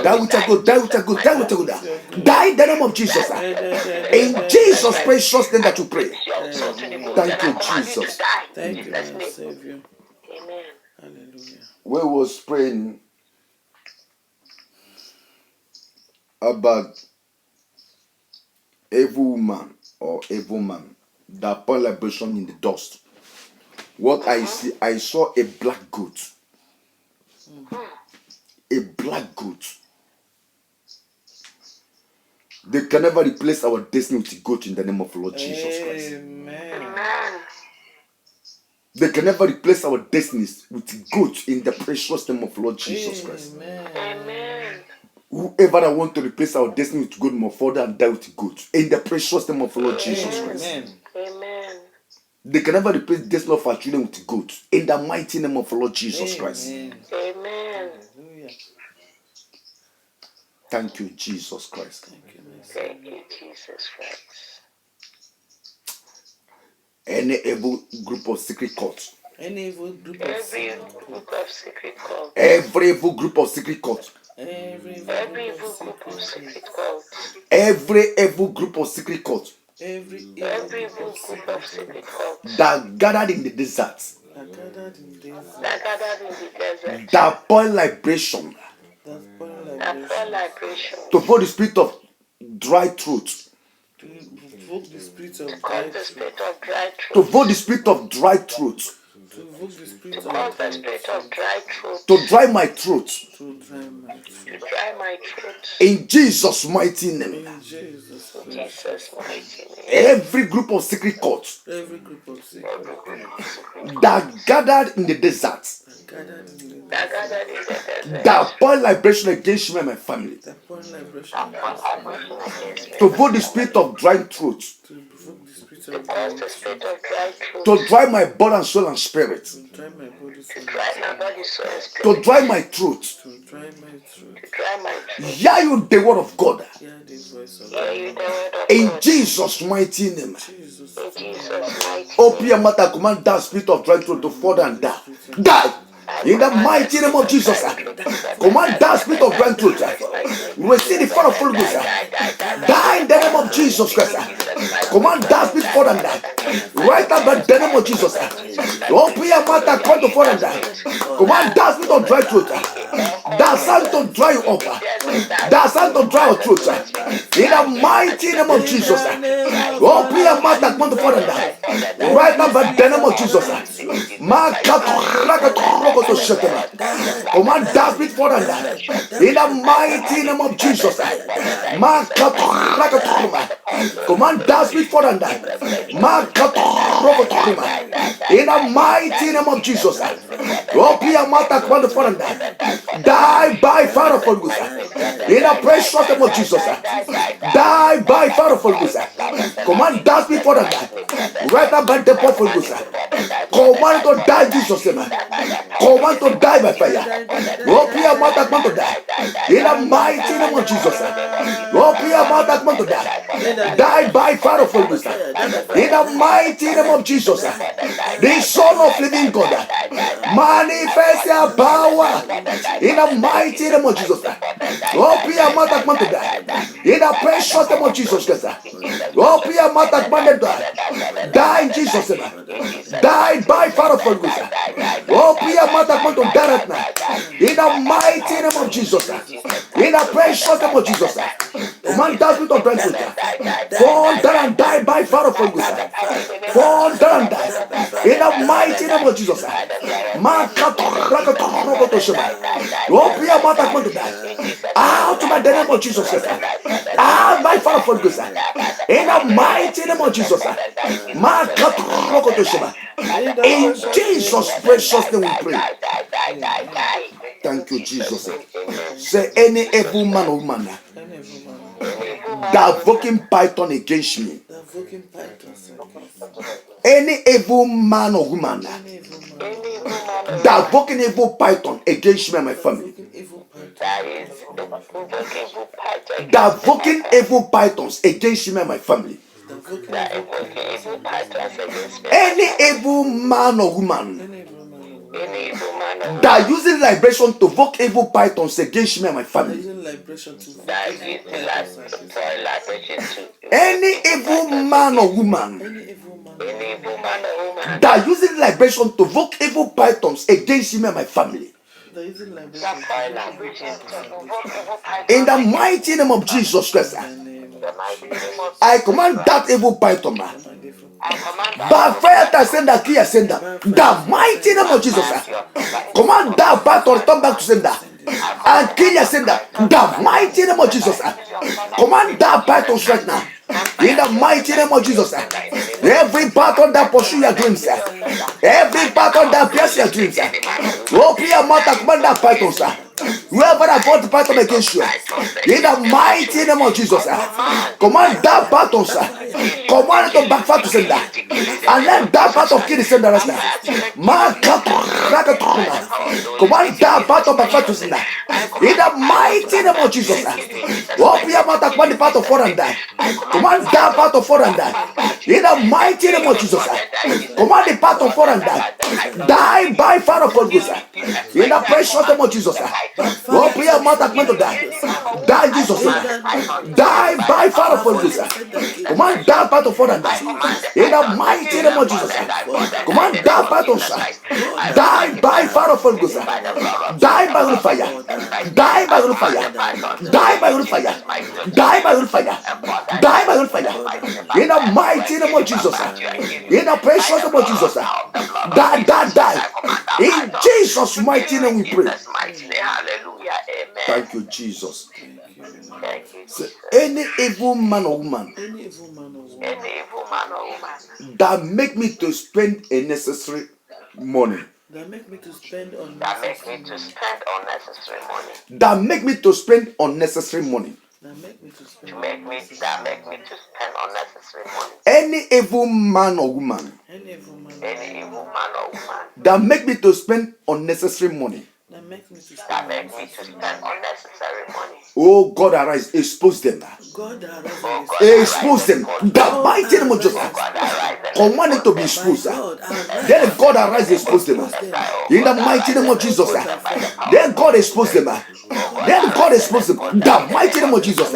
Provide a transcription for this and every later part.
Die with a good, die with a good, die with a good. Die in the name of Jesus. In Jesus' precious name that you pray. Thank you, Jesus. Thank you, my Savior. Amen. Hallelujah. We was praying about evil woman or evil man that point liberation in the dust. What I see, I saw a black goat. A black goat. They can never replace our destiny with a goat in the name of the Lord Jesus Christ. Amen. They can never replace our destinies with goat in the precious name of the Lord Jesus Christ. Amen. Whoever that want to replace our destiny with goat must fall down and die with goat in the precious name of the Lord Jesus Christ. Amen. They can never replace the destiny of our children with goat in the mighty name of the Lord Jesus Christ. Amen. Thank you, Jesus Christ. Thank you, Jesus Christ. Any evil group of secret cults. Any evil group of Every group of secret cult. Every evil group of secret cults. Every evil group of secret cult. Every evil group of secret cults Every Every evil group of secret cult. that gathered in the desert, that gathered in this, That gathered in the desert. that point liberation that burn That for liberation, liberation. to vote the spirit of dry throat, to invoke the spirit of To dry cause the throat, spirit of dry to throat. vote the spirit of dry throat, to invoke the spirit To of cause the dry spirit throat, of dry throat. to dry my throat to dry my To throat. dry my throat. in Jesus' mighty name. In Jesus' In precious Jesus' mighty name. Every group of secret cults every group of secret Every group of secret cult. that gathered in the desert, that gathered in the That desert, gathered in the desert. that point liberation against me and my family, that burn liberation That for against me, liberation against me. to and my vote the family. spirit of dry throat, to invoke the spirit To of cause dry the spirit throat, of dry throat. to dry my body and soul and spirit, to dry my body, To soul, dry and my spirit, body, soul, and to spirit. dry my throat. to dry my throat. To dry my throat. Hear you the word of God Hear the voice of Hear you God. the word of in God. Jesus' mighty name. Jesus, In Jesus' mighty Open your name. mouth and command that spirit of dry throat to fall down and die. Die! I In the command mighty name of Jesus. the Command that spirit of dry throat. Receive the fire of Holy Ghost. Die in the name of Jesus Christ. Command that spirit to fall and die. Right now by the name of Jesus. Open your mouth and come to fall and die. Command that spirit of dry throat. That sound to dry you up. That sound to dry your throat. In the mighty name of Jesus. Open your mouth and come to fall and die. Right now by the name of Jesus. Command that spirit fall and die. In the mighty name of Jesus. Command that spirit fall and die. In the mighty name of Jesus. Open your mouth and command the fall and die. Die by fire of Holy Ghost. In the precious name of Jesus. Die by fire of Holy Ghost. Command that spirit fall and die. Right now by the power of Holy Ghost. Command to die in Jesus' name. Command to die by fire. Open your mouth and command to die. In the mighty name of Jesus. Open your mouth and command to die. Die by fire of Holy Ghost. In the mighty name of Jesus. The Son of Living God. Manifest your power. In the mighty name of Jesus. Open your mouth and command to die. In the precious name of Jesus Christ. Open your mouth and command to die. Die in Jesus' name. Die by fire of Holy Ghost. Open your mouth and command to die right now. In the mighty name of Jesus. In the precious name of Jesus. Command that spirit of dry throat. Fall down and die by fire of Holy Ghost. Fall down and die. In the mighty name of Jesus. Open your mouth and command to die. Out by the name of Jesus. Out by fire of Holy Ghost. In the mighty name of Jesus. In Jesus' precious name we pray. Thank you, Jesus. Say any evil man or woman that invoking python against me. Any evil man or woman that invoking evil python against me and my family. That invoking evil pythons against me and my family. Any evil man or woman Any evil man or woman that using liberation to evoke evil pythons against me and my family. Using liberation to that is liberation to Any evil man or woman any evil man. any evil man or woman that using liberation to evoke evil pythons against me and my family. They're using liberation that to fire liberation to provoke evil python In the mighty name of Jesus Christ, my name. the mighty name of I command that evil python, My different. I command by fire that send that clear sender. The mighty name of Jesus, command that python return back to sender and kill your sender. The mighty name of Jesus, command that python right now. In the mighty name of Jesus, every python that pursue your dreams, every python that pierce your dreams, open your mouth and command that python, sir. Whoever that fought the python against you, in the mighty name of Jesus, command that python, sir. Command it to backfire to sender, and let that python kill the sender right now. Command that python backfire to sender. In the mighty name of Jesus, open your mouth and command the python fall and die. Command that python fall and die. In the mighty name of Jesus, command the python fall and die. Die by fire of God, sir. In the precious name of Jesus, open your mouth and command to die. Die, Jesus, die by fire of God, sir. Command that python fall and die. In the mighty name of Jesus, command that python, sir. Die by fire of God, sir. Die by fire. Die by fire. Die by fire. Die by fire. Die by fire. In the mighty name of Jesus, in the precious name of Jesus, die. In Jesus' mighty name we pray. Hallelujah. Amen. Thank you, Jesus. Thank you, So, Jesus. any evil man or woman Any evil man or woman Any evil man or woman that make me to spend a necessary money, that make me to spend on that make me to spend unnecessary money, that make me to spend unnecessary money, that make me to spend that make me to spend unnecessary money, any evil man or woman any evil man any evil man or woman that make me to spend unnecessary money, that make me to that spend make me to spend unnecessary money. oh God, arise, expose them. God that Oh has God, Expose them. The mighty name of Jesus. Command it to be exposed. Then God arise, expose them. In the mighty name of Jesus. Then God expose them. Then God expose them. The mighty name of Jesus.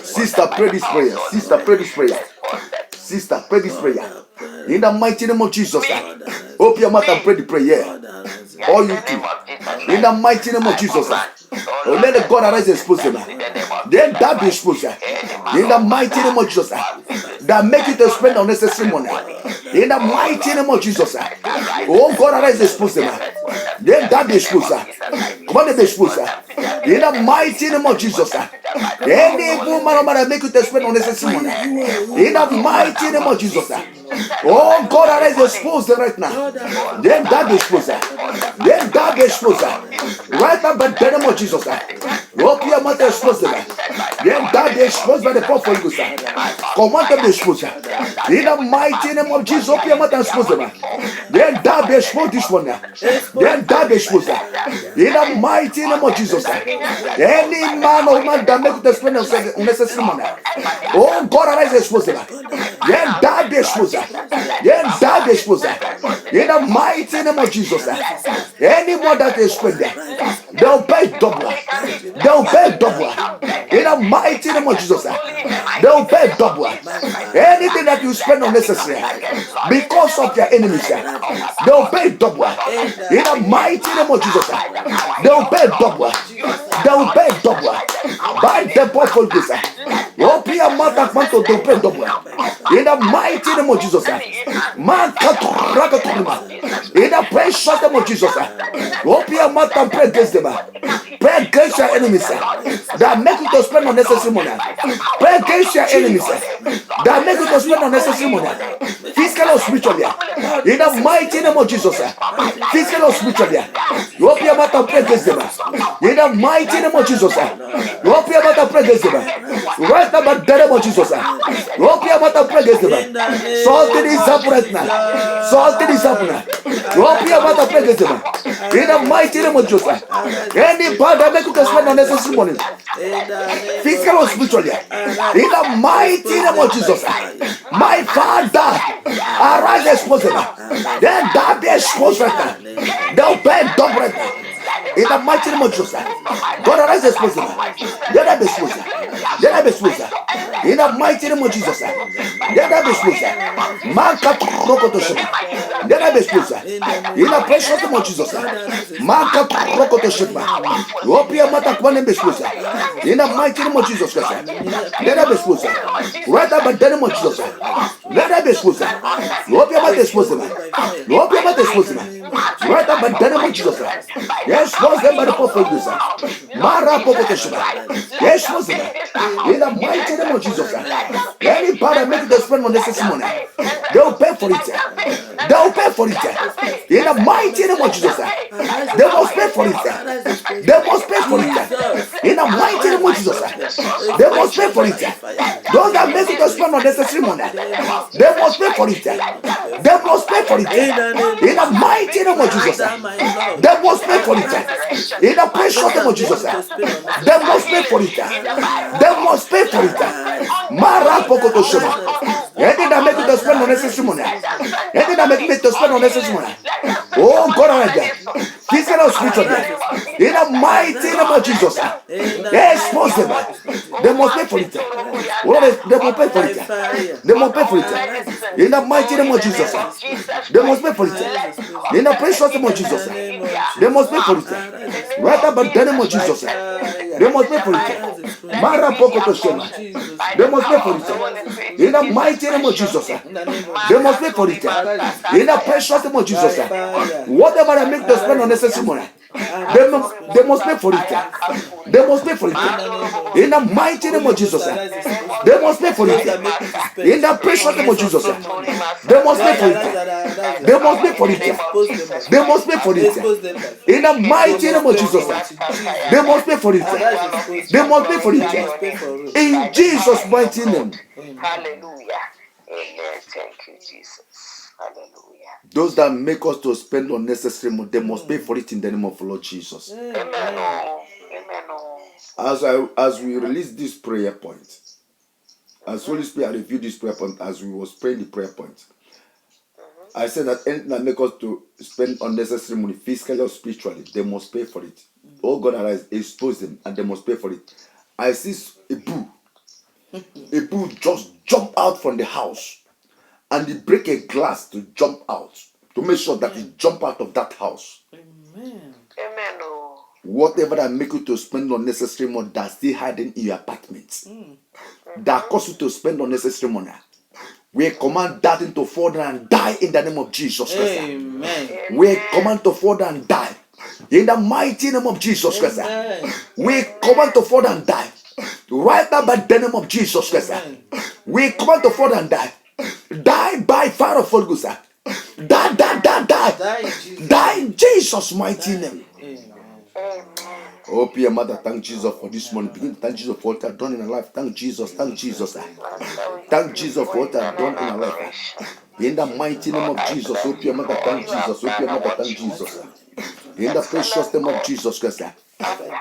Sister, pray this prayer. Sister, pray this prayer. Sister, pray this prayer. In the mighty name of Jesus. Open your mouth and pray the prayer. All you do. In the mighty name of Jesus. Oh, let the God arise and expose them. Then that be exposed. In the mighty name of Jesus. That make you to spend unnecessary money. In the mighty name of Jesus. Oh, God arise and expose them. Then that be exposed. Come on, be exposed. In the mighty name of Jesus. Any evil man or man that make you to spend unnecessary money. In the mighty name of Jesus. Oh, God arise and expose them right now. Then that be exposed. Then that be exposed. Right now, by the name of Jesus. Open your mouth and expose them. Then that be exposed by the power of the Holy Ghost. Command them to be exposed. In the mighty name of Jesus, open your mouth and expose them. Then that be exposed this one. Then that be exposed. In the mighty name of Jesus. Any man or woman that make you spend unnecessary money. Oh, God arise and expose them. Then that be exposed. Then that be exposed. In the mighty name of Jesus. Anyone that is spending, they'll pay double. They'll pay double. In the mighty name of Jesus. They'll pay double. Anything that you spend unnecessary because of your enemies, they'll pay double. In the mighty name of Jesus. They'll pay double. They'll pay double. By the power of God. Open your mouth and want to pay double. In the mighty name of Jesus. In the precious name of Jesus. Open your mouth and pray against them. Pray against your enemies that make you to spend unnecessary money. Pray against your enemies that make you to spend unnecessary money. Physically or spiritually. In the mighty name of Jesus. Physically or spiritually. Open your mouth and pray against them. In the mighty name of Jesus. Open your mouth mouth, pray against them. Right now, by the name of Jesus. Open your mouth and pray against them. Something is happening right now. Something is happening. Open your mouth and pray against them. In the mighty name of Jesus. Any power that make you to spend unnecessary money, physical or spiritually, in the mighty name of Jesus. My Father, arise and expose them. Then that be exposed right now. They'll pay double right now. In the mighty name of Jesus. God, arise and expose them. Let that be exposed. Let that be exposed. In the mighty name of Jesus. Let that be exposed. Man can't rock to shame. Let that be exposed. In the precious name of Jesus. Man can't rock to shame. Open your mouth and come and be exposed. In the mighty name of Jesus Christ. Let that be exposed. Right now, by the name of Jesus. Let that be exposed. Open your mouth and expose them. Open your mouth and expose them. Right now, by the name of Jesus. Yes, expose them by the power of God. Mara Pokotoshima. Yes, expose them. In the mighty name of Jesus. Any power that make you spend unnecessary money, they will pay for it. They will pay for it. In the mighty name of Jesus. They must pay for it. They must pay for it. In the mighty name of Jesus. They must pay for it. Those that make you spend unnecessary money, they must pay for it. They must pay for it. In the mighty name of Jesus. They must pay for it. In the precious name of Jesus. They must pay for it. They must pay for it. Mara Pokotoshima. Anything that make you to spend unnecessary money. Anything that make me to spend unnecessary money. Oh God, I there. Physical or spiritual. In the mighty name of Jesus. Expose them. They must pay for it. They must pay for it. They must pay for it. In the mighty name of Jesus. They must pay for it. In the precious name of Jesus. They must pay for it. Right about the name of Jesus. They must pay for it. Mara Pokoto Shema. They must pay for it. In the mighty name of Jesus. They must pay for it. In the precious name of Jesus. Whatever I make to spend unnecessary money, they must pay for it. They must pay for it. In the mighty name of Jesus. They must pay for it. In the precious name of Jesus. They must pay for it. They must pay for it. They must pay for it. In the mighty name of Jesus. They must pay for it. They must pay for it. In Jesus' mighty name. Hallelujah. Amen. Thank you, Jesus. Hallelujah. Those that make us to spend unnecessary money, they must pay for it in the name of the Lord Jesus. Amen. Amen. As we release this prayer point, as Holy Spirit review this prayer point, as we was praying the prayer point, I said that anything that make us to spend unnecessary money, physically or spiritually, they must pay for it. Oh God, arise, expose them, and they must pay for it. I see a bull. A bull just jump out from the house, and he break a glass to jump out, to make sure that he jump out of that house. Amen. Amen. Oh. Whatever that make you to spend unnecessary money, that's still hiding in your apartment, that cause you to spend unnecessary money, we command that into fall down and die in the name of Jesus Christ. Amen. We command to fall down and die in the mighty name of Jesus Christ. We command to fall down and die right now by the name of Jesus Christ. We command to fall down and die. Die by fire of Holy Ghost. Die in Jesus' mighty name. Oh, dear Mother, thank Jesus for this morning. Begin to thank Jesus for what I've done in our life. Thank Jesus, thank Jesus. Thank Jesus for what I've done in our life. In the mighty name of Jesus, oh, dear Mother, thank Jesus. Oh, dear Mother, thank Jesus. In the precious name of Jesus Christ.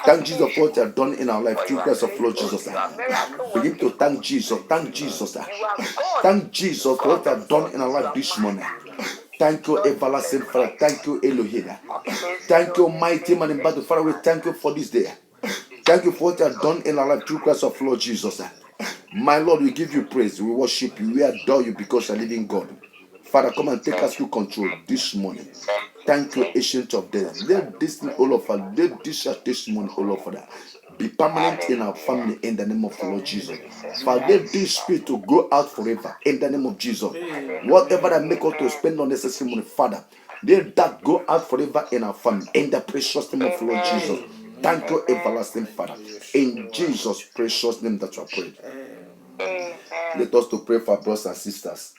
Thank Jesus for what you have done in our life. Through Christ of Lord Jesus. Begin to thank Jesus. Thank Jesus. Thank Jesus for what you have done in our life this morning. Thank you, everlasting Father. Thank you, Elohim. Thank you, mighty man in battle. Father, we thank you for this day. Thank you for what you have done in our life through Christ of Lord Jesus. My Lord, we give you praise. We worship you. We adore you because you are living God. Father, come and take us to control this morning. Thank you, ancient of days. Let this all of us, let this testimony, all of us, be permanent in our family in the name of the Lord Jesus. Father, let this spirit to go out forever in the name of Jesus. Whatever that make us to spend unnecessary money, Father, let that go out forever in our family in the precious name of the Lord Jesus. Thank you, everlasting Father. In Jesus' precious name that you are praying. Let us to pray for our brothers and sisters.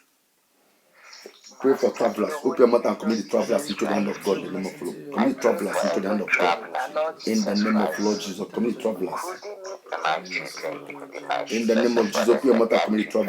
Pray for travelers. Open your mouth and commit the travelers into the hand of God in the name of Lord. Commit the travelers into the hand of God. In the name of Lord Jesus, commit the travelers. In the name of Jesus, open your mouth and commit the travelers.